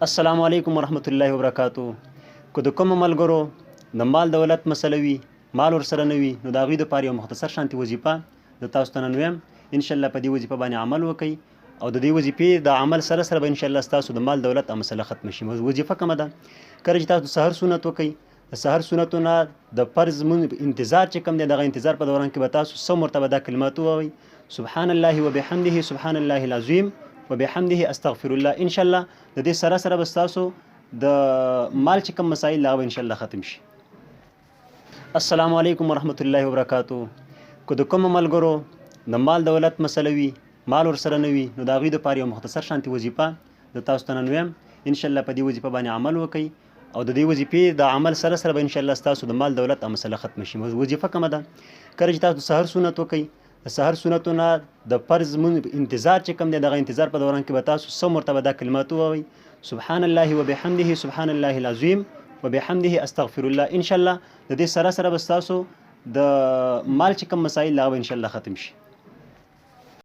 السلام علیکم ورحمت الله وبرکاتو. که د کوم ملګرو د مال دولت مسله وي، مال ورسره نه وي، نو د هغوی دپاره یو مختصر شانتې وظیفه د تاسو ته نن ویم. انشاءالله په دې وظیفه باندې عمل وکئ او د دې وظیفې د عمل سره سره به انشاءالله ستاسو د مال دولت او مسله ختمه شي. وظیفه کومه ده؟ کله چې تاسو د سحر سنت وکئ، د سحر سنتو نه د فرض انتظار چې کوم دی، دغه انتظار په دوران کې به تاسو 100 مرتبه دا کلمات ووایئ: سبحان الله وبحمده، سبحان الله العظیم وبحمده استغفر الله. انشاءالله د دې سره سره به ستاسو د مال چې کوم مسایل هغه به انشاءالله ختم شي. السلام علیکم ورحمت الله وبرکاتو. که د کوم ملګرو د مال دولت مسله وي، مال ورسره نه وي، نو د هغوی دپاره یو مختصر شانتې وظیفه د تاسو ته نن ویم. انشاءالله په دې وظیفه باندې عمل وکئ او د دې وظیفې د عمل سره سره به انشاءالله ستاسو د مال دولت او مسله ختمه شي. وظیفه کومه ده؟ کله چې تاسو د سحر سنت وکئ، د سحر سنتو نه د فرض انتظار چې کوم دی، دغه انتظار په دوران کې به تاسو 100 مرتبه دا کلمات ووایئ: سبحان الله وبحمده، سبحان الله العظیم وبحمده استغفر الله. انشاءالله د دې سره سره به ستاسو د مال چې کوم مسایل هغه به انشاءالله ختم شي.